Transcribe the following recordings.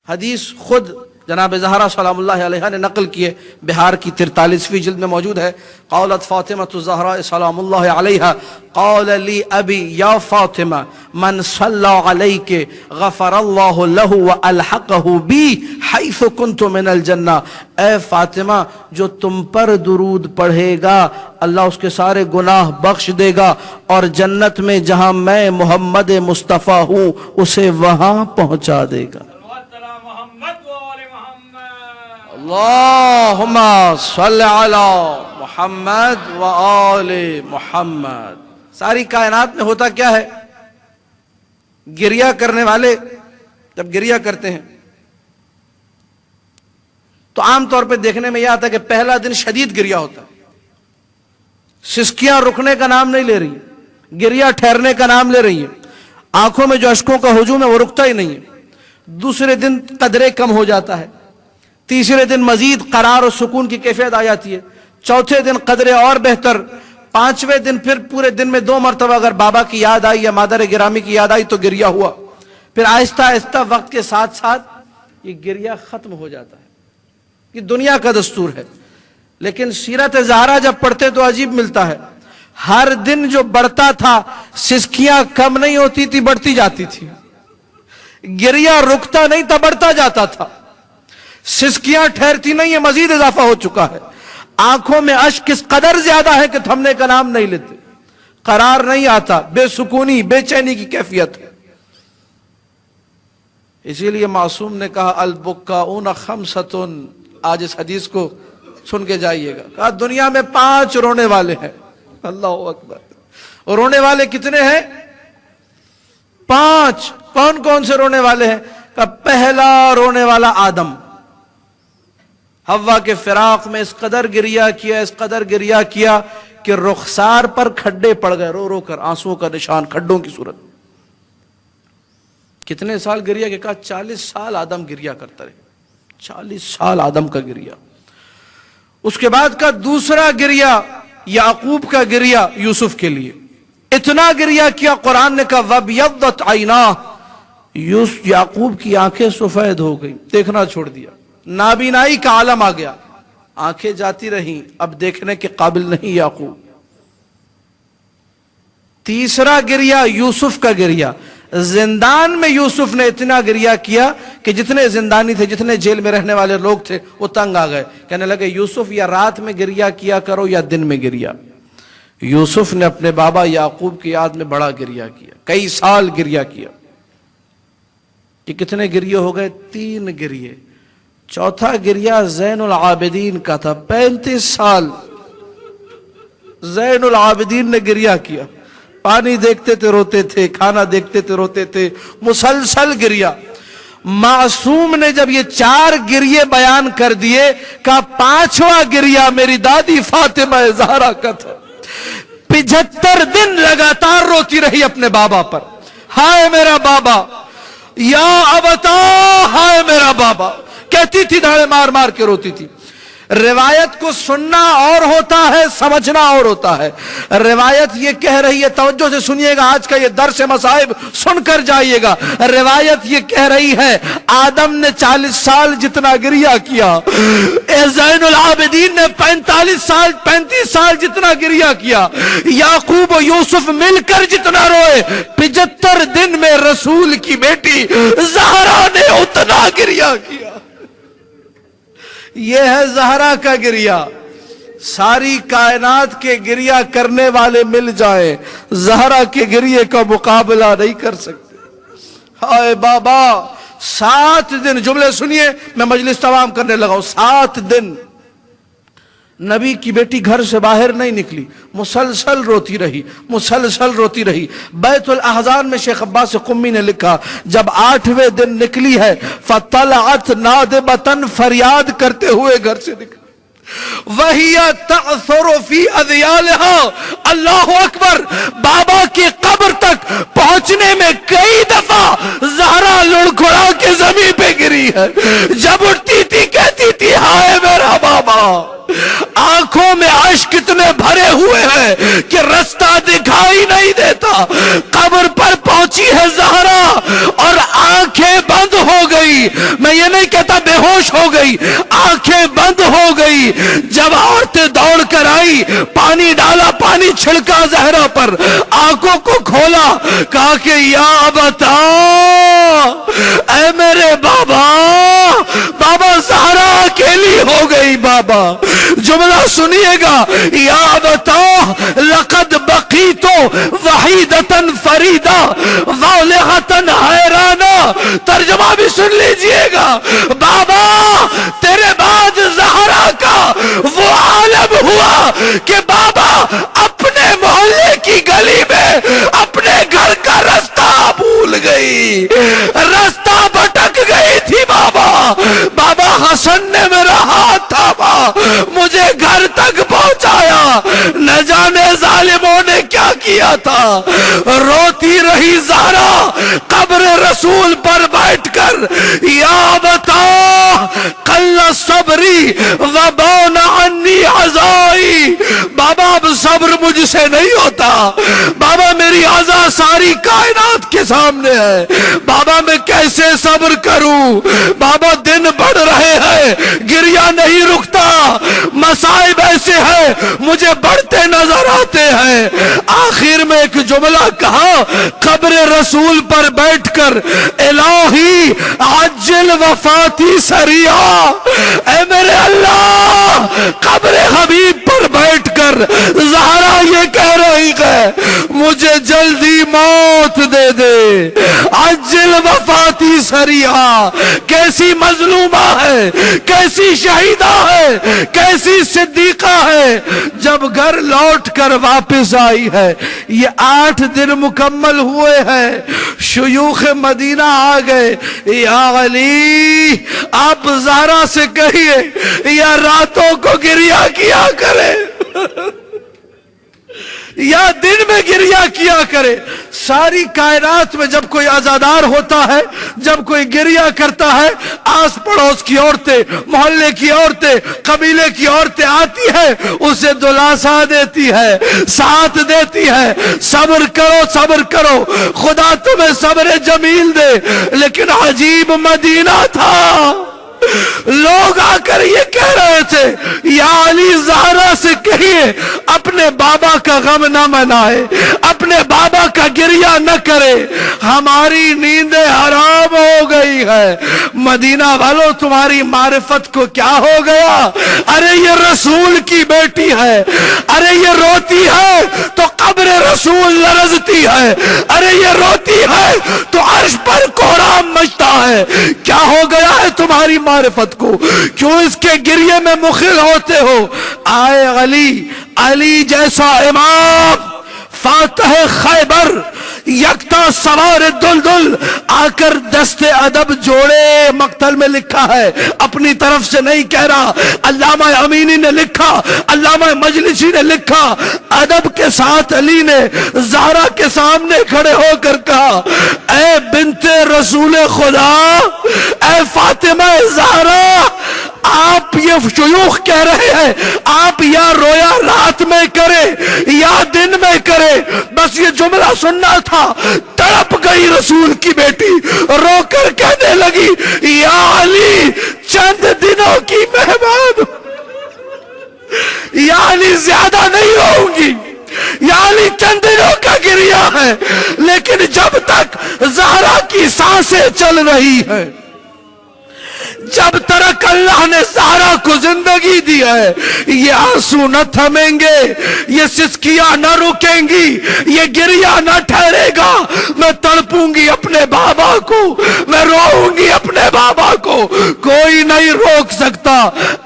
حدیث خود جناب زہرا سلام اللہ علیہ نے نقل کیے، بہار کی 43ویں جلد میں موجود ہے۔ قالت فاطمہ الزہراء سلام اللہ علیہ قال لی ابی یا فاطمہ من صلی علیک غفر اللہ لہ والحقہ بی حیث کنت من الجنہ، اے فاطمہ جو تم پر درود پڑھے گا اللہ اس کے سارے گناہ بخش دے گا، اور جنت میں جہاں میں محمد مصطفیٰ ہوں اسے وہاں پہنچا دے گا۔ اللہم صلی علی محمد و آل محمد۔ ساری کائنات میں ہوتا کیا ہے؟ گریہ کرنے والے جب گریہ کرتے ہیں تو عام طور پہ دیکھنے میں یہ آتا ہے کہ پہلا دن شدید گریہ ہوتا ہے، سسکیاں رکنے کا نام نہیں لے رہی ہیں، گریہ ٹھہرنے کا نام لے رہی ہیں، آنکھوں میں جو اشکوں کا ہجوم ہے وہ رکتا ہی نہیں ہے۔ دوسرے دن قدرے کم ہو جاتا ہے، تیسرے دن مزید قرار و سکون کی کیفیت آ جاتی ہے، چوتھے دن قدرے اور بہتر، پانچویں دن پھر پورے دن میں 2 مرتبہ اگر بابا کی یاد آئی یا مادر گرامی کی یاد آئی تو گریہ ہوا، پھر آہستہ آہستہ وقت کے ساتھ ساتھ یہ گریہ ختم ہو جاتا ہے۔ یہ دنیا کا دستور ہے، لیکن سیرت زہرا جب پڑھتے تو عجیب ملتا ہے، ہر دن جو بڑھتا تھا سسکیاں کم نہیں ہوتی تھی، بڑھتی جاتی تھی، گریہ رکتا نہیں تھا، بڑھتا جاتا تھا، سسکیاں ٹھہرتی نہیں ہیں، مزید اضافہ ہو چکا ہے، آنکھوں میں اشک اس قدر زیادہ ہے کہ تھمنے کا نام نہیں لیتے، قرار نہیں آتا، بے سکونی بے چینی کی کیفیت ہے۔ اسی لیے معصوم نے کہا البکاؤن خمسۃ، آج اس حدیث کو سن کے جائیے گا، کہا دنیا میں 5 رونے والے ہیں۔ اللہ اکبر، اور رونے والے کتنے ہیں؟ 5۔ کون کون سے رونے والے ہیں؟ کہا پہلا رونے والا آدم، حوا کے فراق میں اس قدر گریہ کیا، اس قدر گریہ کیا کہ رخسار پر کھڈے پڑ گئے، رو رو کر آنسوں کا نشان کھڈوں کی صورت۔ کتنے سال گریہ کے؟ کہا 40 سال آدم گریہ کرتا رہے، 40 سال آدم کا گریہ۔ اس کے بعد کا دوسرا گریہ یعقوب کا گریہ یوسف کے لیے، اتنا گریہ کیا قرآن نے کہا وَبْيَضَّتْ عَيْنَاهُ، یعقوب کی آنکھیں سفید ہو گئی، دیکھنا چھوڑ دیا، نابینائی کا عالم آ گیا، آنکھیں جاتی رہیں، اب دیکھنے کے قابل نہیں یعقوب۔ تیسرا گریہ یوسف کا گریہ، زندان میں یوسف نے اتنا گریہ کیا کہ جتنے زندانی تھے، جتنے جیل میں رہنے والے لوگ تھے وہ تنگ آ گئے، کہنے لگے یوسف یا رات میں گریہ کیا کرو یا دن میں گریہ۔ یوسف نے اپنے بابا یعقوب کی یاد میں بڑا گریہ کیا، کئی سال گریہ کیا۔ کہ کتنے گریہ ہو گئے؟ 3 گریہ۔ چوتھا گریہ زین العابدین کا تھا، 35 سال زین العابدین نے گریہ کیا، پانی دیکھتے تھے روتے تھے، کھانا دیکھتے تھے روتے تھے، مسلسل گریہ۔ معصوم نے جب یہ 4 گریہ بیان کر دیے، کہا 5واں گریہ میری دادی فاطمہ زہرا کا تھا، 75 دن لگاتار روتی رہی اپنے بابا پر، ہائے میرا بابا، یا ابتا ہائے میرا بابا، کہتی تھی، دھاڑے مار مار کے روتی تھی۔ روایت کو سننا اور ہوتا ہے، سمجھنا اور ہوتا ہے۔ روایت یہ کہہ رہی ہے، توجہ سے سنیے گا، آج کا یہ درس مصائب سن کر جائیے گا۔ روایت یہ کہہ رہی ہے آدم نے 40 سال جتنا گریہ کیا، زین العابدین نے 35 سال جتنا گریہ کیا، یعقوب و یوسف مل کر جتنا روئے، 75 دن میں رسول کی بیٹی زہرا نے اتنا گریہ کیا۔ یہ ہے زہرا کا گریہ۔ ساری کائنات کے گریہ کرنے والے مل جائیں، زہرا کے گریہ کا مقابلہ نہیں کر سکتے۔ ہائے بابا، 7 دن، جملے سنیے، میں مجلس تمام کرنے لگا ہوں، 7 دن نبی کی بیٹی گھر سے باہر نہیں نکلی، مسلسل روتی رہی، مسلسل روتی رہی۔ بیت الاحزان میں شیخ عباس قمی نے لکھا جب 8ویں دن نکلی ہے فطلعت نادبتن، فریاد کرتے ہوئے گھر سے نکلی، وَهِيَ تَعْثُرُ فِي أَذْيَالِهَا، اللہ اکبر، بابا کی قبر تک پہنچنے میں کئی دفعہ زہرا لڑکھڑا کے زمین پہ گری ہے، جب اٹھتی تھی کہتی تھی ہائے میرا بابا، آنکھوں میں اشک اتنے بھرے ہوئے ہیں کہ رستہ دکھائی نہیں دیتا۔ قبر پر پہنچی ہے زہرا اور آنکھیں بند ہو گئی، गई, मैं ये नहीं कहता बेहोश हो गई, आंखें बंद हो गई। जब औरतें दौड़ कर आई, पानी डाला, पानी छिड़का जहरा पर, आंखों को खोला, कहा कि या बता ऐ मेरे बाबा, बाबा ज़हरा अकेली हो गई। बाबा जुमला सुनिएगा, या बता लक़द बक़ीतो वहीदतन फरीदा वालिगतन हैराना। तर्जुमा भी सुन लीजिएगा, बाबा तेरे बाद ज़हरा का वो आलम हुआ कि बाबा अपने मोहल्ले की गली में अपने घर का रास्ता भूल गई, रास्ता भटक गई थी। बाबा बाबा हसन ने मेरा हाथ थामा, मुझे घर तक पहुंचाया। न जाने जालिमों ने क्या किया था। रोती रही ज़हरा कब्र रसूल पर बैठकर, या बता कल्ला सब्री व बौना अन्नी अज़ाई। बाबा अब सब्र मुझसे नहीं होता। बाबा मेरी अज़ा सारी कायनात के सामने है। बाबा मैं कैसे सब्र करूं। बाबा दिन बढ़ रहे हैं, गिरिया नहीं रुकता। मसाइब ऐसे हैं मुझे बढ़ते नजर आते हैं। आखिर में एक जुमला कहा कब्र रसूल पर बैठकर, इलाही अज्जिल वफाती सरिया। ऐ मेरे अल्लाह, कब्र हबीब पर बैठकर ज़हरा ये कह रही है मुझे जल्दी मौत दे दे। अज्जिल वफाती सरिया। कैसी मजलूमा है, कैसी शहीदा है, कैसी सिद्दीका है। जब घर लौट कर वापस आई है, ये 8 दिन मुकम्मल हुए हैं, शुयूख मदीना आ गए। या अली आप ज़हरा से कहिए या रातों को गिरिया किया करे या दिन में गिरिया किया करे। सारी कायनात में जब कोई आजादार होता है, जब कोई गिरिया करता है, आस पड़ोस की औरतें, मोहल्ले की औरतें, कबीले की औरतें आती है, उसे दिलासा देती है, साथ देती है, सब्र करो सब्र करो, खुदा तुम्हें सब्र जमील दे। लेकिन अजीब मदीना था। लोग आकर ये कह रहे थे या अली ज़हरा से कहिए अपने बाबा का गम न मनाए, अपने बाबा का गिरिया न करे, हमारी नींदें हराम हो गई है। मदीना वालों तुम्हारी मारिफत को क्या हो गया। अरे ये रसूल की बेटी है, अरे ये रोती है तो कब्र रसूल लरजती है, अरे ये रोती है तो अर्श पर कोहराम मचता है। क्या हो गया है तुम्हारी मारिफत को, क्यों इसके गिरिये में मुखिल होते हो। आए अली, अली जैसा इमाम, फातह खैबर, यकता सवार दुलदुल आकर दस्ते अदब जोड़े मक्तल में लिखा है, अपनी तरफ से नहीं कह रहा। अल्लामा अमीनी ने लिखा, अल्लामा मजलिसी ने लिखा। अदब के साथ अली ने ज़हरा के सामने खड़े होकर कहा, ऐ बिन्ते रसूल खुदा, ऐ फातिमा ज़हरा, आप ये शुयूख कह रहे हैं, आप या रोया रात में करे या दिन में करे, बस ये जुमला सुनना था। तड़प गई रसूल की बेटी, रोकर कहने लगी, या अली चंद दिनों की मेहमान, या अली ज्यादा नहीं रहूंगी, या अली चंद दिनों का गिरिया है, लेकिन जब तक ज़हरा की सांसें चल रही है, जब तक अल्लाह ने ज़हरा को जिंदगी दी है, ये आंसू न थमेंगे, ये सिसकियां न रुकेंगी, ये गिरिया न ठहरेगा। मैं तड़पूंगी अपने बाबा को, मैं रोऊंगी अपने बाबा को, कोई नहीं रोक सकता।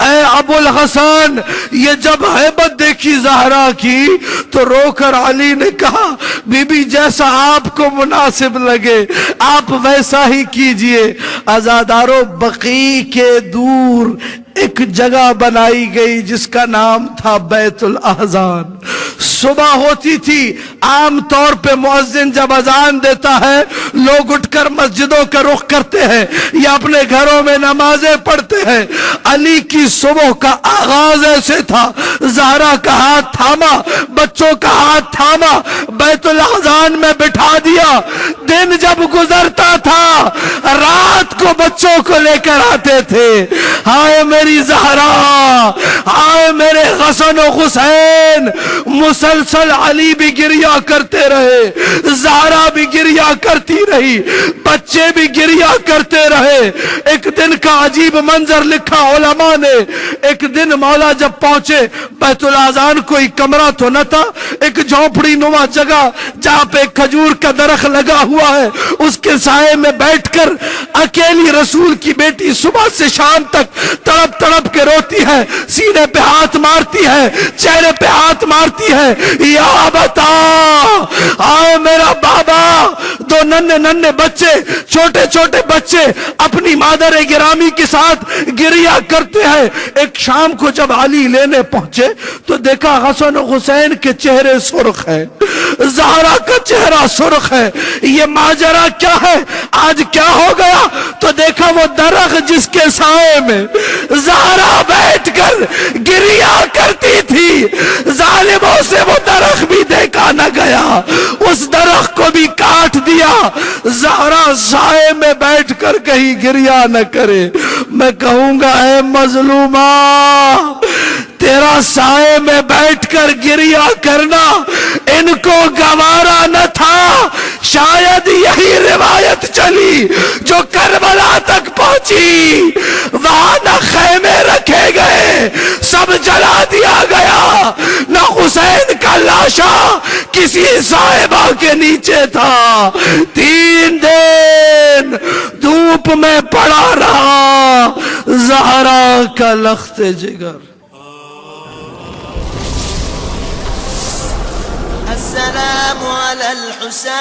ऐ अबुल हसन, ये जब हैबत देखी ज़हरा की तो रोकर अली ने कहा, बीबी जैसा आपको मुनासिब लगे आप वैसा ही कीजिए। आजादारों, बकी के दूर एक जगह बनाई गई जिसका नाम था बैतुल अहज़ान। सुबह होती थी, आम तौर पे मुअज्जिन जब अजान देता है लोग उठकर मस्जिदों का रुख करते हैं या अपने घरों में नमाजें पढ़ते हैं। अली की सुबह का आगाज ऐसे था, ज़हरा का हाथ थामा, बच्चों का हाथ थामा, बैतुल अज़ान में बिठा दिया। दिन जब गुजरता था रात को बच्चों को लेकर आते थे। हाय मेरी ज़हरा, हाय मेरे हसन और हुसैन। मुसलसल अली भी गिरिया करते रहे, ज़हरा भी गिरिया करती रही, बच्चे भी गिरिया करते रहे। एक दिन का अजीब मंजर लिखा उलमा ने। एक दिन मौला जब पहुंचे बैतुल आज़ान, कोई कमरा तो न था, एक झोपड़ी नुमा जगह जहां पे खजूर का दरख्त लगा हुआ है, उसके साये में बैठकर अकेली रसूल की बेटी सुबह से शाम तक तड़प तड़प के रोती है, सीने पे हाथ मारती है, चेहरे पे हाथ मारती है। या बता, आए मेरा बाबा। दो नन्हे नन्हे बच्चे, छोटे छोटे बच्चे अपनी मादर गिरामी के साथ गिरिया करते हैं। एक शाम को जब अली लेने पहुंचे तो देखा हसन और हुसैन के चेहरे सुर्ख है, ज़हरा का चेहरा सुर्ख है। ये माजरा क्या है, आज क्या हो गया? तो देखा वो दरख्त जिसके साए में ज़हरा बैठकर गिरिया करती थी, जालिमों से वो दरख्त भी देखा न गया, उस दरख्त को भी काट दिया। ज़हरा साए में बैठकर कहीं गिरिया न करे। मैं कहूंगा ऐ मजलूमा, तेरा साए में बैठकर गिरिया करना इनको गवारा न था। शायद यही रिवायत चली जो करबला तक पहुंची, वहां न खैमे रखे गए, सब जला दिया गया, न हुसैन का लाशा किसी साहिबा के नीचे था। 3 दिन धूप में पड़ा रहा ज़हरा का लख्ते जिगर। السلام على الحسين